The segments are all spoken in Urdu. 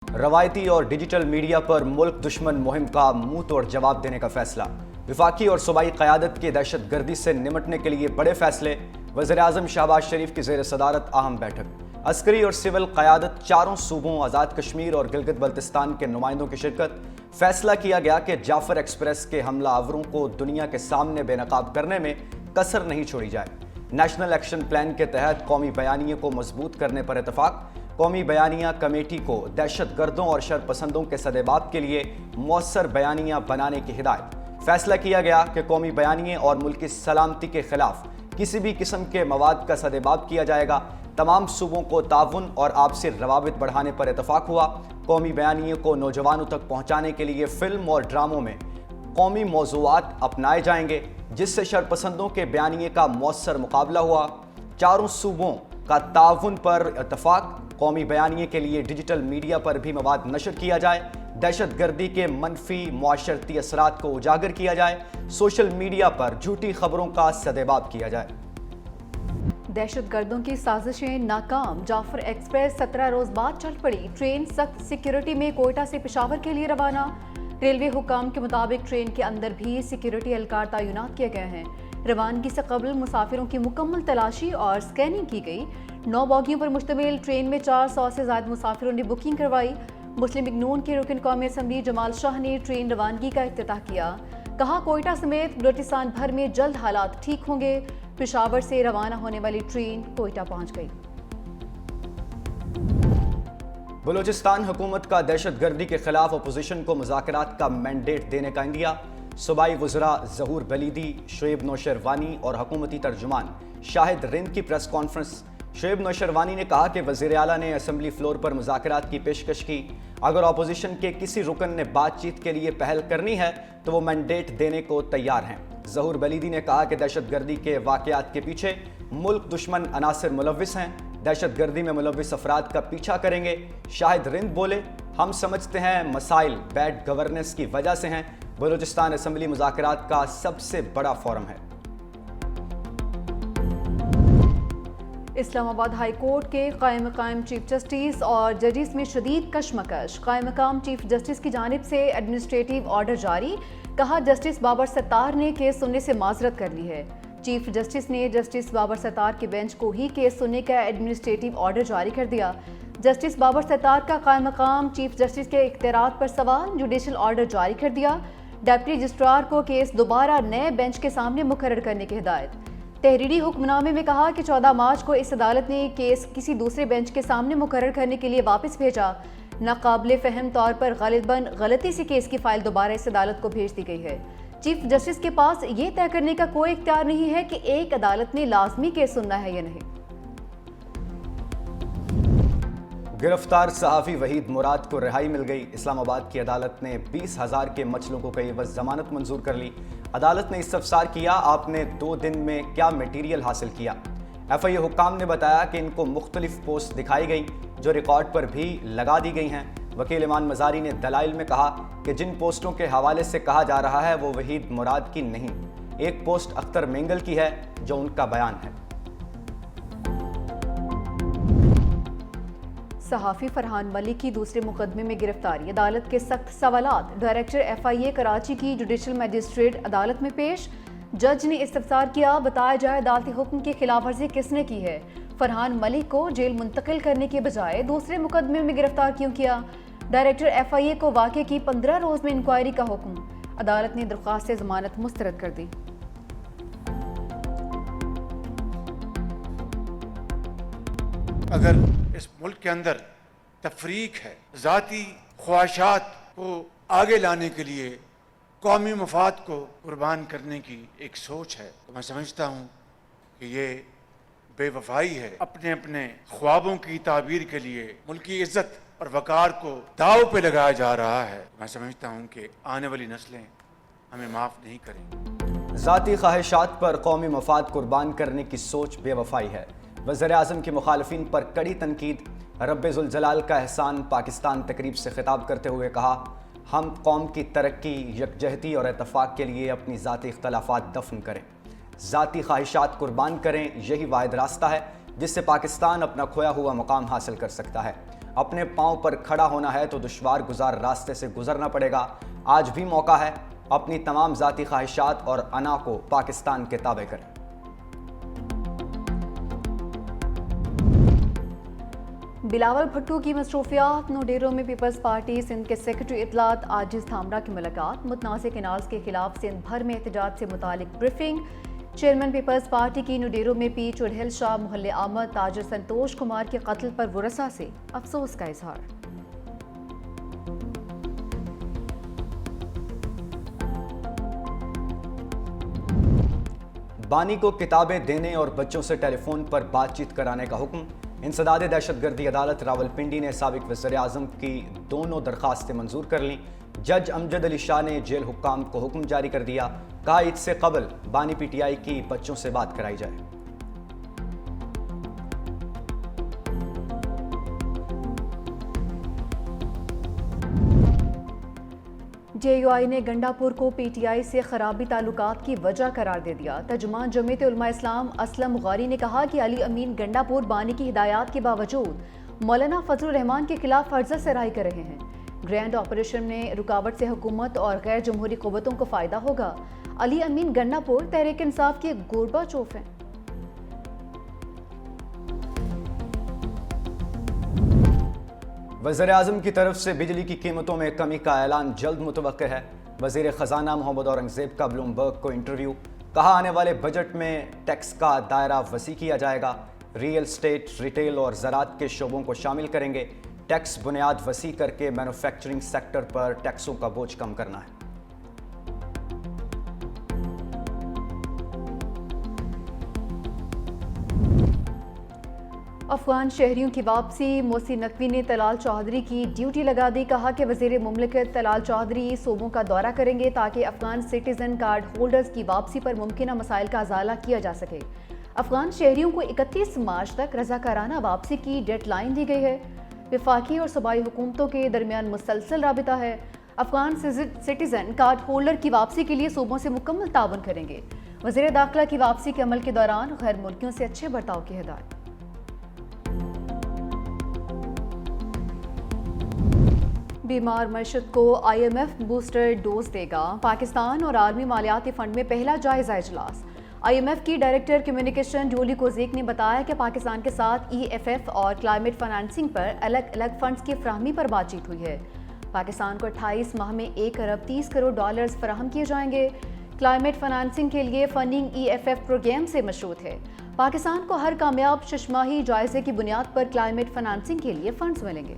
روایتی اور ڈیجیٹل میڈیا پر ملک دشمن مہم کا منہ توڑ جواب دینے کا فیصلہ۔ وفاقی اور صوبائی قیادت کی دہشت گردی سے نمٹنے کے لیے بڑے فیصلے۔ وزیر اعظم شہباز شریف کی زیر صدارت اہم بیٹھک۔ عسکری اور سول قیادت چاروں صوبوں آزاد کشمیر اور گلگت بلتستان کے نمائندوں کی شرکت۔ فیصلہ کیا گیا کہ جعفر ایکسپریس کے حملہ آوروں کو دنیا کے سامنے بے نقاب کرنے میں کسر نہیں چھوڑی جائے۔ نیشنل ایکشن پلان کے تحت قومی بیانیے کو مضبوط کرنے پر اتفاق۔ قومی بیانیہ کمیٹی کو دہشت گردوں اور شر پسندوں کے سدباب کے لیے مؤثر بیانیہ بنانے کی ہدایت۔ فیصلہ کیا گیا کہ قومی بیانیے اور ملکی سلامتی کے خلاف کسی بھی قسم کے مواد کا سدباب کیا جائے گا۔ تمام صوبوں کو تعاون اور آپسی روابط بڑھانے پر اتفاق ہوا۔ قومی بیانیے کو نوجوانوں تک پہنچانے کے لیے فلم اور ڈراموں میں قومی موضوعات اپنائے جائیں گے، جس سے شرپسندوں کے بیانیے کا مؤثر مقابلہ ہوا۔ چاروں صوبوں کا تعاون پر اتفاق۔ قومی بیانیے کے لیے ڈیجیٹل میڈیا پر بھی مواد نشر کیا جائے۔ دہشت گردی کے منفی معاشرتی اثرات کو اجاگر کیا جائے۔ سوشل میڈیا پر جھوٹی خبروں کا سدباب کیا جائے۔ دہشت گردوں کی سازشیں ناکام۔ جعفر ایکسپریس 17 روز بعد چل پڑی۔ ٹرین سخت سیکیورٹی میں کوئٹہ سے پشاور کے لیے روانہ۔ ریلوے حکام کے مطابق ٹرین کے اندر بھی سیکیورٹی اہلکار تعینات کیے گئے ہیں۔ روانگی سے قبل مسافروں کی مکمل تلاشی اور سکیننگ کی گئی۔ 9 بوگیوں پر مشتمل ٹرین میں 400 سے زائد مسافروں نے بکنگ کروائی۔ مسلم لیگ نون کے رکن قومی اسمبلی جمال شاہ نے ٹرین روانگی کا افتتاح کیا۔ کہا کوئٹہ سمیت بلوچستان بھر میں جلد حالات ٹھیک ہوں گے۔ پشاور سے روانہ ہونے والی ٹرین کوئٹہ پہنچ گئی۔ بلوچستان حکومت کا دہشت گردی کے خلاف اپوزیشن کو مذاکرات کا مینڈیٹ دینے کا عندیہ۔ صوبائی وزراء ظہور بلیدی، شعیب نوشیروانی اور حکومتی ترجمان شاہد رند کی پریس کانفرنس۔ شعیب نوشیروانی نے کہا کہ وزیر اعلیٰ نے اسمبلی فلور پر مذاکرات کی پیشکش کی۔ اگر اپوزیشن کے کسی رکن نے بات چیت کے لیے پہل کرنی ہے تو وہ مینڈیٹ دینے کو تیار ہیں۔ ظہور بلیدی نے کہا کہ دہشت گردی کے واقعات کے پیچھے ملک دشمن عناصر ملوث ہیں، دہشت گردی میں ملوث افراد کا پیچھا کریں گے۔ شاہد رند بولے، ہم سمجھتے ہیں مسائل بیڈ گورننس کی وجہ سے ہیں۔ بلوچستان اسمبلی مذاکرات کا سب سے بڑا فورم ہے۔ اسلام آباد ہائی کورٹ کے قائم مقام چیف جسٹس اور ججز میں شدید کشمکش۔ قائم مقام چیف جسٹس کی جانب سے ایڈمنسٹریٹو آرڈر جاری۔ کہا جسٹس بابر ستار نے کیس سننے سے معذرت کر لی ہے۔ چیف جسٹس نے جسٹس بابر ستار کے بینچ کو ہی کیس سننے کا ایڈمنسٹریٹو آرڈر جاری کر دیا۔ جسٹس بابر ستار کا قائم مقام چیف جسٹس کے اختیارات پر سوال، جوڈیشل آرڈر جاری کر دیا۔ ڈپٹی رجسٹرار کو کیس دوبارہ نئے بینچ کے سامنے مقرر کرنے کی ہدایت۔ تحریری حکم نامے میں کہا کہ 14 مارچ کو اس عدالت نے کیس کسی دوسرے بینچ کے سامنے مقرر کرنے کے لیے واپس بھیجا۔ ناقابل فہم طور پر غالباً غلطی سے کیس کی فائل دوبارہ اس عدالت کو بھیج دی گئی ہے۔ چیف جسٹس کے پاس یہ طے کرنے کا کوئی اختیار نہیں ہے کہ ایک عدالت نے لازمی کیس سننا ہے یا نہیں۔ گرفتار صحافی وحید مراد کو رہائی مل گئی۔ اسلام آباد کی عدالت نے 20,000 کے مچلوں کو کئی عوض ضمانت منظور کر لی۔ عدالت نے استفسار کیا، آپ نے 2 دن میں کیا میٹیریل حاصل کیا؟ ایف آئی اے حکام نے بتایا کہ ان کو مختلف پوسٹ دکھائی گئی جو ریکارڈ پر بھی لگا دی گئی ہیں۔ وکیل ایمان مزاری نے دلائل میں کہا کہ جن پوسٹوں کے حوالے سے کہا جا رہا ہے وہ وحید مراد کی نہیں، ایک پوسٹ اختر مینگل کی ہے جو ان کا بیان ہے۔ صحافی فرحان ملک کی دوسرے مقدمے میں گرفتاری، عدالت کے سخت سوالات۔ ڈائریکٹر ایف آئی اے کراچی کی جوڈیشل میجسٹریٹ عدالت میں پیش۔ جج نے استفسار کیا، بتایا جائے عدالتی حکم کی خلاف ورزی کس نے کی ہے؟ فرحان ملک کو جیل منتقل کرنے کے بجائے دوسرے مقدمے میں گرفتار کیوں کیا؟ ڈائریکٹر ایف آئی اے کو واقعے کی 15 روز میں انکوائری کا حکم۔ عدالت نے درخواست ضمانت مسترد کر دی۔ اگر اس ملک کے اندر تفریق ہے، ذاتی خواہشات کو آگے لانے کے لیے قومی مفاد کو قربان کرنے کی ایک سوچ ہے، تو میں سمجھتا ہوں کہ یہ بے وفائی ہے۔ اپنے اپنے خوابوں کی تعبیر کے لیے ملکی عزت اور وقار کو داؤ پہ لگایا جا رہا ہے۔ میں سمجھتا ہوں کہ آنے والی نسلیں ہمیں معاف نہیں کریں گی۔ ذاتی خواہشات پر قومی مفاد قربان کرنے کی سوچ بے وفائی ہے۔ وزیر اعظم کی مخالفین پر کڑی تنقید۔ رب ذوالجلال کا احسان پاکستان تقریب سے خطاب کرتے ہوئے کہا، ہم قوم کی ترقی، یکجہتی اور اتفاق کے لیے اپنی ذاتی اختلافات دفن کریں، ذاتی خواہشات قربان کریں، یہی واحد راستہ ہے جس سے پاکستان اپنا کھویا ہوا مقام حاصل کر سکتا ہے۔ اپنے پاؤں پر کھڑا ہونا ہے تو دشوار گزار راستے سے گزرنا پڑے گا۔ آج بھی موقع ہے، اپنی تمام ذاتی خواہشات اور انا کو پاکستان کے تابع کریں۔ بلاول بھٹو کی مصروفیات۔ نوڈیرو میں پیپلز پارٹی سندھ کے سیکرٹری اطلاعات عاجز دھامرا کی ملاقات۔ متنازع کینالز کے خلاف سندھ بھر میں احتجاج سے متعلق بریفنگ۔ چیئرمین پیپلز پارٹی کی نوڈیرو میں پی چڑھیل شاہ محل آمد۔ تاجر سنتوش کمار کے قتل پر ورثاء سے افسوس کا اظہار۔ بانی کو کتابیں دینے اور بچوں سے ٹیلی فون پر بات چیت کرانے کا حکم۔ انسداد دہشت گردی عدالت راولپنڈی نے سابق وزیر اعظم کی دونوں درخواستیں منظور کر لیں۔ جج امجد علی شاہ نے جیل حکام کو حکم جاری کر دیا، کہا عید سے قبل بانی پی ٹی آئی کی بچوں سے بات کرائی جائے۔ جے یو آئی نے گنڈا پور کو پی ٹی آئی سے خرابی تعلقات کی وجہ قرار دے دیا۔ ترجمان جمعیت علماء اسلام اسلم غاری نے کہا کہ علی امین گنڈا پور بانی کی ہدایات کے باوجود مولانا فضل الرحمان کے خلاف فرض سرائی کر رہے ہیں۔ گرینڈ آپریشن میں رکاوٹ سے حکومت اور غیر جمہوری قوتوں کو فائدہ ہوگا۔ علی امین گنڈا پور تحریک انصاف کے گوربا چوف ہیں۔ وزیر اعظم کی طرف سے بجلی کی قیمتوں میں کمی کا اعلان جلد متوقع ہے۔ وزیر خزانہ محمد اورنگزیب کا بلومبرگ کو انٹرویو، کہا آنے والے بجٹ میں ٹیکس کا دائرہ وسیع کیا جائے گا، ریئل اسٹیٹ، ریٹیل اور زراعت کے شعبوں کو شامل کریں گے، ٹیکس بنیاد وسیع کر کے مینوفیکچرنگ سیکٹر پر ٹیکسوں کا بوجھ کم کرنا ہے۔ افغان شہریوں کی واپسی۔ موسی نقوی نے طلال چودھری کی ڈیوٹی لگا دی، کہا کہ وزیر مملکت طلال چودھری صوبوں کا دورہ کریں گے تاکہ افغان سٹیزن کارڈ ہولڈرز کی واپسی پر ممکنہ مسائل کا ازالہ کیا جا سکے۔ افغان شہریوں کو 31 مارچ تک رضاکارانہ واپسی کی ڈیڈ لائن دی گئی ہے۔ وفاقی اور صوبائی حکومتوں کے درمیان مسلسل رابطہ ہے۔ افغان سٹیزن کارڈ ہولڈر کی واپسی کے لیے صوبوں سے مکمل تعاون کریں گے۔ وزیر داخلہ کی واپسی کے عمل کے دوران غیر ملکیوں سے اچھے برتاؤ کی ہدایت۔ بیمار معیشت کو I M F booster dose دے گا۔ پاکستان اور عالمی مالیاتی فنڈ میں پہلا جائزہ اجلاس۔ آئی ایم ایف کی ڈائریکٹر کمیونیکیشن جولی کوزیک نے بتایا کہ پاکستان کے ساتھ ای ایف ایف اور کلائمیٹ فنانسنگ پر الگ الگ فنڈز کی فراہمی پر بات چیت ہوئی ہے۔ پاکستان کو 28 ماہ میں 1 ارب 30 کروڑ ڈالرز فراہم کیے جائیں گے۔ کلائمیٹ فنانسنگ کے لیے funding E F F programme سے مشروط ہے۔ پاکستان کو ہر کامیاب 6 ماہی جائزے کی بنیاد پر کلائمیٹ فنانسنگ کے لیے فنڈز ملیں گے۔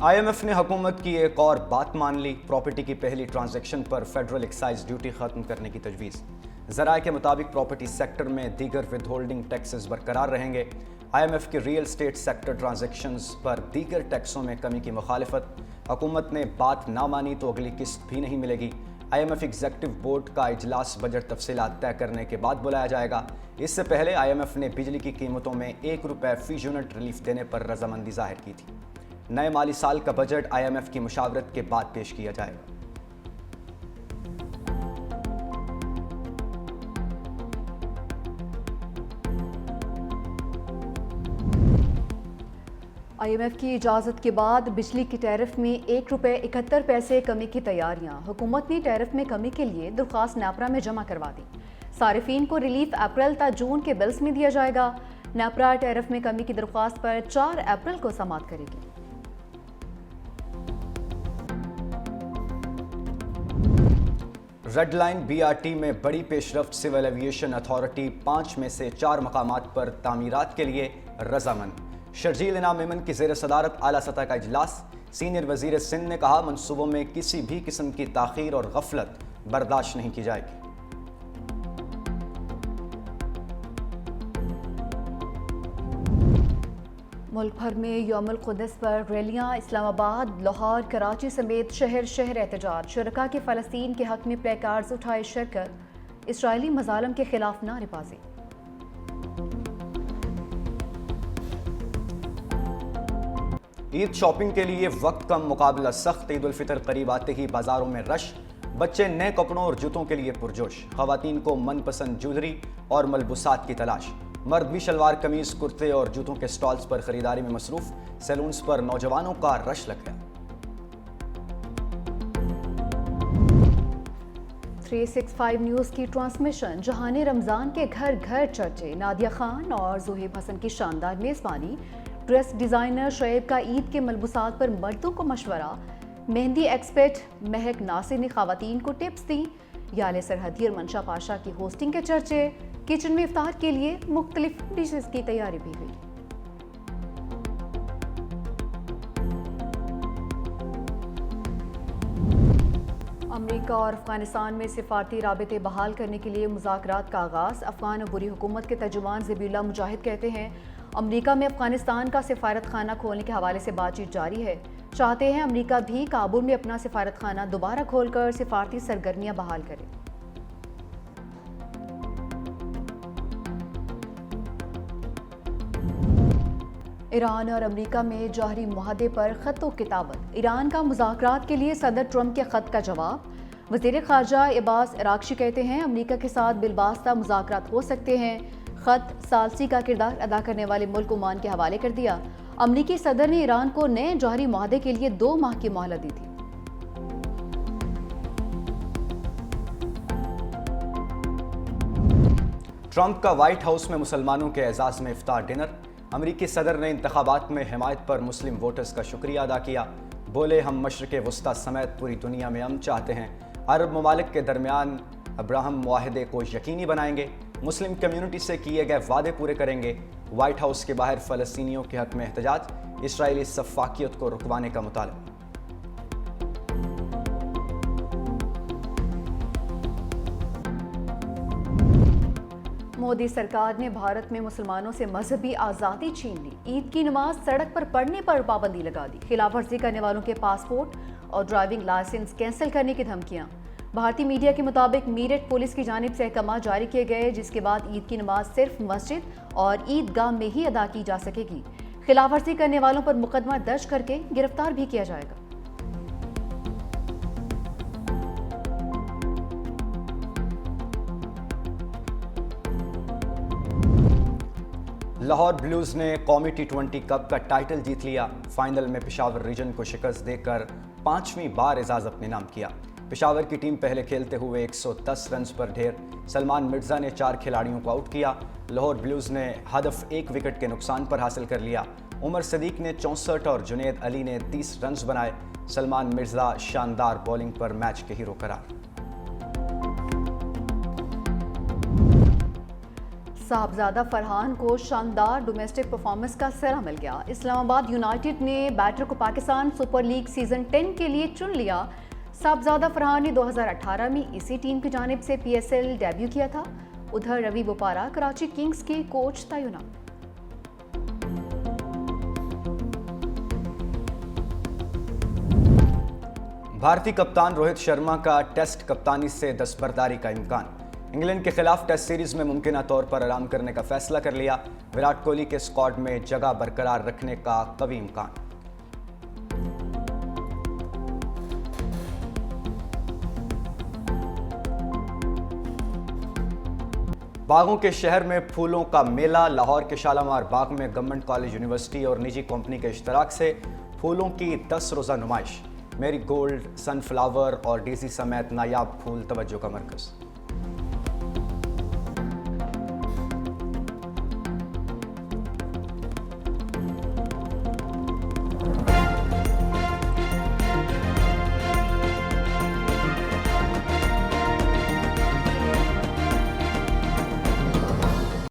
آئی ایم ایف نے حکومت کی ایک اور بات مان لی، پراپرٹی کی پہلی ٹرانزیکشن پر فیڈرل ایکسائز ڈیوٹی ختم کرنے کی تجویز۔ ذرائع کے مطابق پراپرٹی سیکٹر میں دیگر ود ہولڈنگ ٹیکسز برقرار رہیں گے۔ آئی ایم ایف کی ریئل اسٹیٹ سیکٹر ٹرانزیکشنز پر دیگر ٹیکسوں میں کمی کی مخالفت۔ حکومت نے بات نہ مانی تو اگلی قسط بھی نہیں ملے گی۔ I M F executive board کا اجلاس بجٹ تفصیلات طے کرنے کے بعد بلایا جائے گا۔ اس سے پہلے آئی ایم ایف نے بجلی کی قیمتوں میں 1 روپے فی یونٹ ریلیف دینے پر رضامندی ظاہر کی تھی۔ نئے مالی سال کا بجٹ آئی ایم ایف کی مشاورت کے بعد پیش کیا جائے گا۔ آئی ایم ایف کی اجازت کے بعد بجلی کی ٹیرف میں 1 روپے 71 پیسے کمی کی تیاریاں۔ حکومت نے ٹیرف میں کمی کے لیے درخواست نیپرا میں جمع کروا دی۔ صارفین کو ریلیف اپریل تا جون کے بلز میں دیا جائے گا۔ نیپرا ٹیرف میں کمی کی درخواست پر 4 اپریل کو سماعت کرے گی۔ Red line B R T میں بڑی پیش رفت۔ سول ایویشن اتھارٹی 5 میں سے 4 مقامات پر تعمیرات کے لیے رضامند۔ شرجیل انعام ایمن کی زیر صدارت اعلیٰ سطح کا اجلاس۔ سینئر وزیر سندھ نے کہا منصوبوں میں کسی بھی قسم کی تاخیر اور غفلت برداشت نہیں کی جائے گی۔ ملک بھر میں یوم القدس پر ریلیاں۔ اسلام آباد، لاہور، کراچی سمیت شہر شہر احتجاج۔ شرکاء کی فلسطین کے حق میں پلے کارڈز اٹھائے شرکت۔ اسرائیلی مظالم کے خلاف نعرے بازی۔ عید شاپنگ کے لیے وقت کم، مقابلہ سخت۔ عید الفطر قریب آتے ہی بازاروں میں رش۔ بچے نئے کپڑوں اور جوتوں کے لیے پرجوش، خواتین کو من پسند جولری اور ملبوسات کی تلاش، مرد بھی شلوار قمیض کرتے اور جوتوں کے سٹالز پر خریداری میں مصروف، سیلونز پر نوجوانوں کا رش لگ گیا۔ 365 نیوز کی ٹرانسمیشن، جہان رمضان کے گھر گھر چرچے، نادیہ خان اور زہیب حسن کی شاندار میزبانی، ڈریس ڈیزائنر شعیب کا عید کے ملبوسات پر مردوں کو مشورہ، مہندی ایکسپرٹ مہک ناصر نے خواتین کو ٹپس دیں، یال سرحدی اور منشا پاشا کی ہوسٹنگ کے چرچے، کچن میں افطار کے لیے مختلف ڈشز کی تیاری بھی ہوئی۔ امریکہ اور افغانستان میں سفارتی رابطے بحال کرنے کے لیے مذاکرات کا آغاز، افغان عبوری حکومت کے ترجمان ذبیح اللہ مجاہد کہتے ہیں امریکہ میں افغانستان کا سفارت خانہ کھولنے کے حوالے سے بات چیت جاری ہے، چاہتے ہیں امریکہ بھی کابل میں اپنا سفارت خانہ دوبارہ کھول کر سفارتی سرگرمیاں بحال کرے۔ ایران اور امریکہ میں جوہری معاہدے پر خط و کتابت، ایران کا مذاکرات کے لیے صدر ٹرمپ کے خط کا جواب، وزیر خارجہ عباس عراقچی کہتے ہیں امریکہ کے ساتھ بالواسطہ مذاکرات ہو سکتے ہیں، خط ثالثی کا کردار ادا کرنے والے ملک عمان کے حوالے کر دیا، امریکی صدر نے ایران کو نئے جوہری معاہدے کے لیے 2 ماہ کی مہلت دی تھی۔ ٹرمپ کا وائٹ ہاؤس میں مسلمانوں کے اعزاز میں افطار ڈنر، امریکی صدر نے انتخابات میں حمایت پر مسلم ووٹرز کا شکریہ ادا کیا، بولے ہم مشرق وسطی سمیت پوری دنیا میں امن چاہتے ہیں، عرب ممالک کے درمیان ابراہم معاہدے کو یقینی بنائیں گے، مسلم کمیونٹی سے کیے گئے وعدے پورے کریں گے، وائٹ ہاؤس کے باہر فلسطینیوں کے حق میں احتجاج، اسرائیلی سفاکیت کو رکوانے کا مطالبہ۔ مودی سرکار نے بھارت میں مسلمانوں سے مذہبی آزادی چھین لی، عید کی نماز سڑک پر پڑھنے پر پابندی لگا دی، خلاف ورزی کرنے والوں کے پاسپورٹ اور ڈرائیونگ لائسنس کینسل کرنے کی دھمکیاں۔ بھارتی میڈیا کے مطابق میرٹھ پولیس کی جانب سے احکامات جاری کیے گئے جس کے بعد عید کی نماز صرف مسجد اور عیدگاہ میں ہی ادا کی جا سکے گی، خلاف ورزی کرنے والوں پر مقدمہ درج کر کے گرفتار بھی کیا جائے گا۔ لاہور بلیوز نے قومی T20 کپ کا ٹائٹل جیت لیا، فائنل میں پشاور ریجن کو شکست دے کر 5ویں بار اعزاز اپنے نام کیا۔ پشاور کی ٹیم پہلے کھیلتے ہوئے 110 رنز پر ڈھیر، سلمان مرزا نے 4 کھلاڑیوں کو آؤٹ کیا، لاہور بلیوز نے ہدف 1 وکٹ کے نقصان پر حاصل کر لیا، عمر صدیق نے 64 اور جنید علی نے 30 رنز بنائے، سلمان مرزا شاندار بولنگ پر میچ کے ہیرو قرار۔ صاحبزادہ فرحان کو شاندار ڈومیسٹک پرفارمنس کا سرا مل گیا، اسلام آباد یونائٹڈ نے بیٹر کو پاکستان سپر لیگ سیزن 10 کے لیے چن لیا، صاحبزادہ فرحان نے 2018 میں اسی ٹیم کی جانب سے PSL ڈیبیو کیا تھا، ادھر روی بوپارا کراچی کنگز کے کوچ تعینات۔ بھارتی کپتان روہت شرما کا ٹیسٹ کپتانی سے دستبرداری کا امکان، انگلینڈ کے خلاف ٹیسٹ سیریز میں ممکنہ طور پر آرام کرنے کا فیصلہ کر لیا، وراٹ کوہلی کے اسکواڈ میں جگہ برقرار رکھنے کا قوی امکان۔ باغوں کے شہر میں پھولوں کا میلہ، لاہور کے شالامار باغ میں گورنمنٹ کالج یونیورسٹی اور نجی کمپنی کے اشتراک سے پھولوں کی 10 روزہ نمائش، میری گولڈ، سن فلاور اور ڈیزی سمیت نایاب پھول توجہ کا مرکز۔